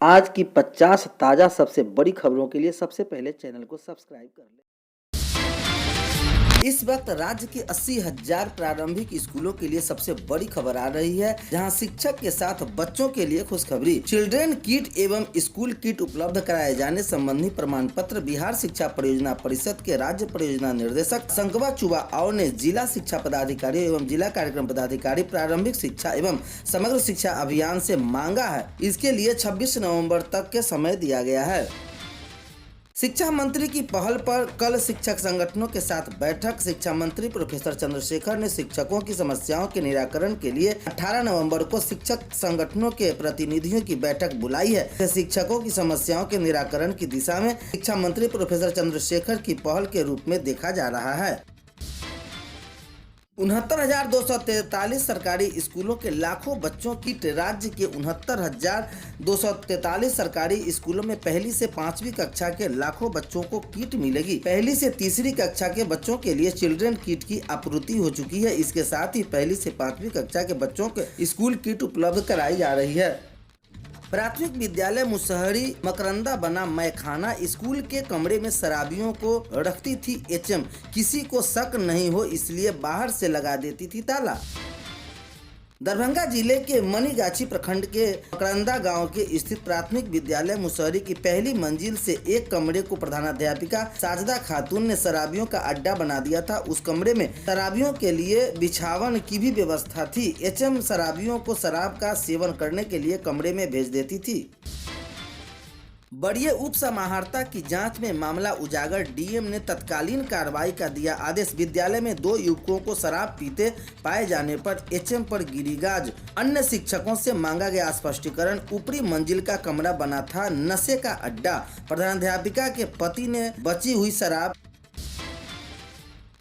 आज की 50 ताज़ा सबसे बड़ी खबरों के लिए सबसे पहले चैनल को सब्सक्राइब कर लें। इस वक्त राज्य के 80,000 प्रारंभिक स्कूलों के लिए सबसे बड़ी खबर आ रही है, जहां शिक्षक के साथ बच्चों के लिए खुशखबरी। चिल्ड्रेन किट एवं स्कूल किट उपलब्ध कराए जाने संबंधी प्रमाण पत्र बिहार शिक्षा परियोजना परिषद के राज्य परियोजना निर्देशक संकवा चुबा आओ ने जिला शिक्षा पदाधिकारी एवं जिला कार्यक्रम पदाधिकारी प्रारंभिक शिक्षा एवं समग्र शिक्षा अभियान से मांगा है। इसके लिए 26 नवम्बर तक के समय दिया गया है। शिक्षा मंत्री की पहल पर कल शिक्षक संगठनों के साथ बैठक। शिक्षा मंत्री प्रोफेसर चंद्रशेखर ने शिक्षकों की समस्याओं के निराकरण के लिए 18 नवंबर को शिक्षक संगठनों के प्रतिनिधियों की बैठक बुलाई है। शिक्षकों की समस्याओं के निराकरण की दिशा में शिक्षा मंत्री प्रोफेसर चंद्रशेखर की पहल के रूप में देखा जा रहा है। 69,243 सरकारी स्कूलों के लाखों बच्चों की राज्य के 69,243 सरकारी स्कूलों में पहली से 5वीं कक्षा के लाखों बच्चों को किट मिलेगी। पहली से तीसरी कक्षा के बच्चों के लिए चिल्ड्रन किट की आपूर्ति हो चुकी है। इसके साथ ही पहली से 5वीं कक्षा के बच्चों के स्कूल किट उपलब्ध कराई जा रही है। प्राथमिक विद्यालय मुसहरी मकरंदा बना मैखाना। स्कूल के कमरे में शराबियों को रखती थी एचएम। किसी को शक नहीं हो इसलिए बाहर से लगा देती थी ताला। दरभंगा जिले के मनीगाछी प्रखंड के मकरंदा गांव के स्थित प्राथमिक विद्यालय मुसहरी की पहली मंजिल से एक कमरे को प्रधानाध्यापिका साजदा खातून ने शराबियों का अड्डा बना दिया था। उस कमरे में शराबियों के लिए बिछावन की भी व्यवस्था थी। एचएम शराबियों को शराब का सेवन करने के लिए कमरे में भेज देती थी। बड़िए उप समाहर्ता की जांच में मामला उजागर। डीएम ने तत्कालीन कार्रवाई का दिया आदेश। विद्यालय में 2 युवकों को शराब पीते पाए जाने पर एचएम पर गिरी गाज। अन्य शिक्षकों से मांगा गया स्पष्टीकरण। ऊपरी मंजिल का कमरा बना था नशे का अड्डा। प्रधानाध्यापिका के पति ने बची हुई शराब।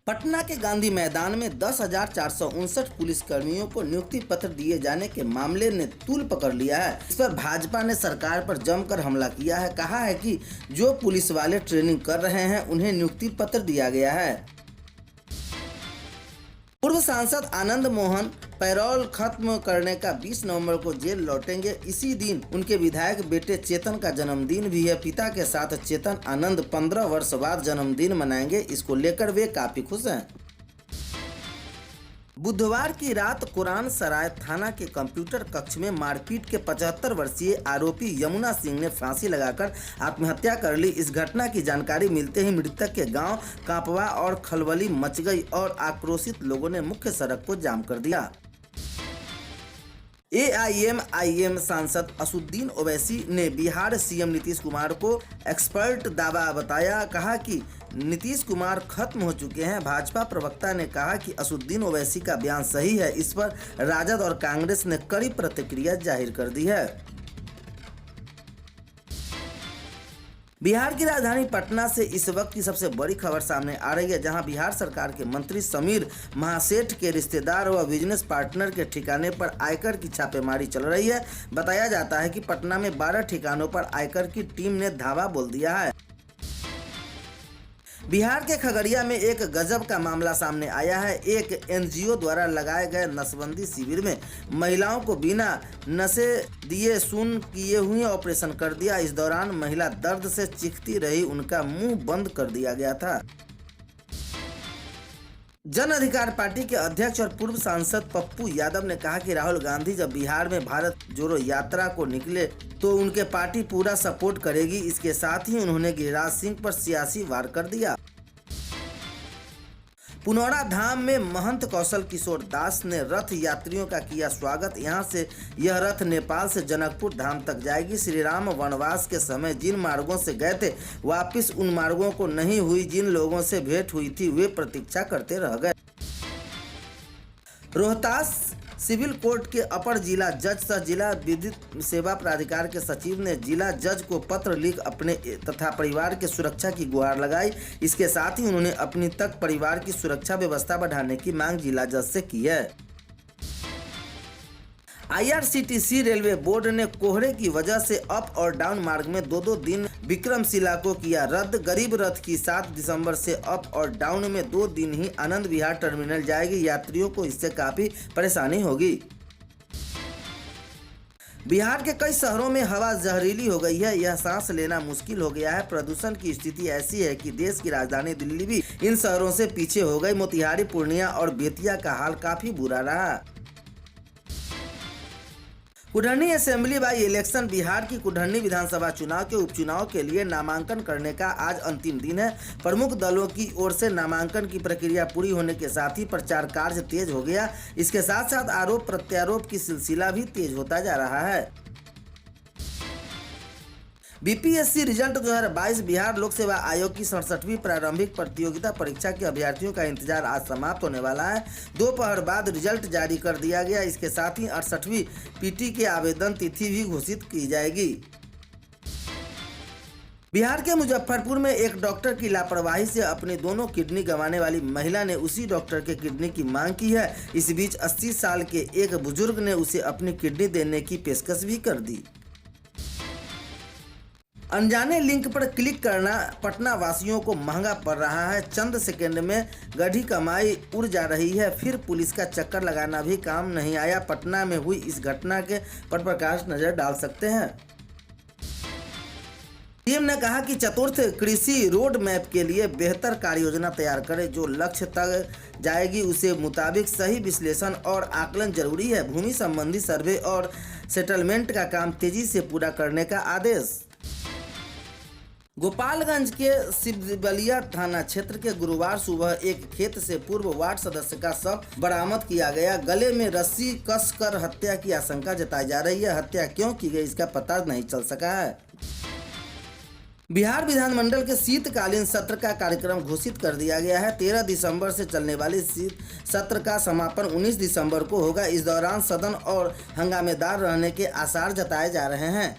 पटना के गांधी मैदान में 10,459 पुलिसकर्मियों को नियुक्ति पत्र दिए जाने के मामले ने तूल पकड़ लिया है। इस पर भाजपा ने सरकार पर जमकर हमला किया है। कहा है कि जो पुलिस वाले ट्रेनिंग कर रहे हैं उन्हें नियुक्ति पत्र दिया गया है। पूर्व सांसद आनंद मोहन पैरोल खत्म करने का 20 नवंबर को जेल लौटेंगे। इसी दिन उनके विधायक बेटे चेतन का जन्मदिन भी है। पिता के साथ चेतन आनंद 15 वर्ष बाद जन्मदिन मनाएंगे। इसको लेकर वे काफी खुश हैं। बुधवार की रात कुरान सराय थाना के कंप्यूटर कक्ष में मारपीट के 75 वर्षीय आरोपी यमुना सिंह ने फांसी लगाकर आत्महत्या कर ली। इस घटना की जानकारी मिलते ही मृतक के गांव कांपवा और खलबली मच गई और आक्रोशित लोगों ने मुख्य सड़क को जाम कर दिया। एआईएमआईएम सांसद असुद्दीन ओवैसी ने बिहार सीएम नीतीश कुमार को एक्सपर्ट दावा बताया। कहा कि नीतीश कुमार खत्म हो चुके हैं। भाजपा प्रवक्ता ने कहा कि असुद्दीन ओवैसी का बयान सही है। इस पर राजद और कांग्रेस ने कड़ी प्रतिक्रिया जाहिर कर दी है। बिहार की राजधानी पटना से इस वक्त की सबसे बड़ी खबर सामने आ रही है, जहां बिहार सरकार के मंत्री समीर महासेठ के रिश्तेदार व बिजनेस पार्टनर के ठिकाने पर आयकर की छापेमारी चल रही है। बताया जाता है कि पटना में 12 ठिकानों पर आयकर की टीम ने धावा बोल दिया है। बिहार के खगड़िया में एक गजब का मामला सामने आया है। एक एनजीओ द्वारा लगाए गए नसबंदी शिविर में महिलाओं को बिना नशे दिए सुन किए हुए ऑपरेशन कर दिया। इस दौरान महिला दर्द से चीखती रही, उनका मुंह बंद कर दिया गया था। जन अधिकार पार्टी के अध्यक्ष और पूर्व सांसद पप्पू यादव ने कहा कि राहुल गांधी जब बिहार में भारत जोड़ो यात्रा को निकले तो उनके पार्टी पूरा सपोर्ट करेगी। इसके साथ ही उन्होंने गिरिराज सिंह पर सियासी वार कर दिया। पुनौरा धाम में महंत कौशल किशोर दास ने रथ यात्रियों का किया स्वागत। यहां से यह रथ नेपाल से जनकपुर धाम तक जाएगी। श्री राम वनवास के समय जिन मार्गों से गए थे वापिस उन मार्गों को नहीं हुई। जिन लोगों से भेंट हुई थी वे प्रतीक्षा करते रह गए। रोहतास सिविल कोर्ट के अपर जिला जज सह जिला विधिक सेवा प्राधिकार के सचिव ने जिला जज को पत्र लिख अपने तथा परिवार की सुरक्षा की गुहार लगाई। इसके साथ ही उन्होंने अपनी तक परिवार की सुरक्षा व्यवस्था बढ़ाने की मांग जिला जज से की है। आईआरसीटीसी रेलवे बोर्ड ने कोहरे की वजह से अप और डाउन मार्ग में 2-2 दिन विक्रमशिला को किया रद्द। गरीब रथ की 7 दिसंबर से अप और डाउन में 2 दिन ही आनंद विहार टर्मिनल जाएगी। यात्रियों को इससे काफी परेशानी होगी। बिहार के कई शहरों में हवा जहरीली हो गई है। यह सांस लेना मुश्किल हो गया है। प्रदूषण की स्थिति ऐसी है कि देश की राजधानी दिल्ली भी इन शहरों से पीछे हो गई। मोतिहारी, पूर्णिया और बेतिया का हाल काफी बुरा रहा। Kurhani assembly by election. Bihar की कुढ़नी विधानसभा चुनाव के उपचुनाव के लिए नामांकन करने का आज अंतिम दिन है। प्रमुख दलों की ओर से नामांकन की प्रक्रिया पूरी होने के साथ ही प्रचार कार्य तेज हो गया। इसके साथ साथ आरोप प्रत्यारोप की सिलसिला भी तेज होता जा रहा है। BPSC result 2022। बिहार लोक सेवा आयोग की 67वीं प्रारंभिक प्रतियोगिता परीक्षा के अभ्यर्थियों का इंतजार आज समाप्त होने वाला है। दोपहर बाद रिजल्ट जारी कर दिया गया। इसके साथ ही 68वीं पीटी के आवेदन तिथि भी घोषित की जाएगी। बिहार के मुजफ्फरपुर में एक डॉक्टर की लापरवाही से अपनी दोनों किडनी गंवाने वाली महिला ने उसी डॉक्टर के किडनी की मांग की है। इस बीच 80 साल के एक बुजुर्ग ने उसे अपनी किडनी देने की पेशकश भी कर दी। अनजाने लिंक पर क्लिक करना पटना वासियों को महंगा पड़ रहा है। चंद सेकंड में गधी कमाई उड़ जा रही है। फिर पुलिस का चक्कर लगाना भी काम नहीं आया। पटना में हुई इस घटना के पर प्रकाश नजर डाल सकते हैं। सीएम ने कहा कि चतुर्थ कृषि रोड मैप के लिए बेहतर कार्य योजना तैयार करें। जो लक्ष्य तक जाएगी उसे मुताबिक सही विश्लेषण और आकलन जरूरी है। भूमि संबंधी सर्वे और सेटलमेंट का काम तेजी से पूरा करने का आदेश। गोपालगंज के सिबलिया थाना क्षेत्र के गुरुवार सुबह एक खेत से पूर्व वार्ड सदस्य का शव बरामद किया गया। गले में रस्सी कसकर हत्या की आशंका जताई जा रही है। हत्या क्यों की गई इसका पता नहीं चल सका है। बिहार विधानमंडल के शीतकालीन सत्र का कार्यक्रम घोषित कर दिया गया है। 13 दिसंबर से चलने वाले शीत सत्र का समापन 19 दिसंबर को होगा। इस दौरान सदन और हंगामेदार रहने के आसार जताए जा रहे हैं।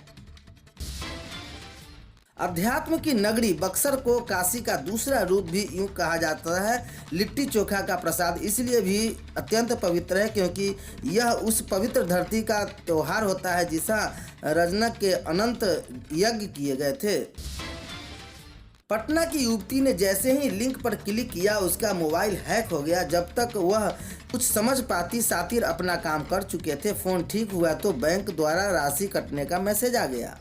अध्यात्म की नगरी बक्सर को काशी का दूसरा रूप भी यूं कहा जाता है। लिट्टी चोखा का प्रसाद इसलिए भी अत्यंत पवित्र है क्योंकि यह उस पवित्र धरती का त्योहार होता है जिसका रजनक के अनंत यज्ञ किए गए थे। पटना की युवती ने जैसे ही लिंक पर क्लिक किया उसका मोबाइल हैक हो गया। जब तक वह कुछ समझ पाती साथी अपना काम कर चुके थे। फोन ठीक हुआ तो बैंक द्वारा राशि कटने का मैसेज आ गया।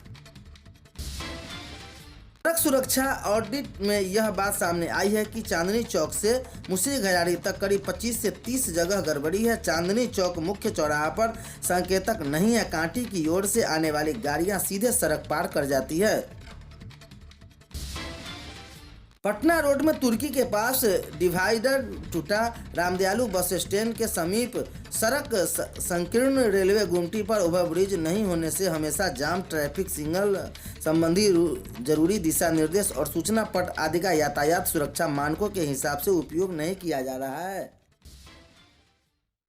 सड़क सुरक्षा ऑडिट में यह बात सामने आई है कि चांदनी चौक से मुसरी घराड़ी तक करीब 25 से 30 जगह गड़बड़ी है। चांदनी चौक मुख्य चौराहा पर संकेतक नहीं है। कांटी की ओर से आने वाली गाड़ियां सीधे सड़क पार कर जाती है। पटना रोड में तुर्की के पास डिवाइडर टूटा। रामदयालु बस स्टैंड के समीप सड़क संकीर्ण रेलवे गुमटी पर ओवरब्रिज नहीं होने से हमेशा जाम, ट्रैफिक सिग्नल संबंधी जरूरी दिशा निर्देश और सूचना पट आदि का यातायात सुरक्षा मानकों के हिसाब से उपयोग नहीं किया जा रहा है।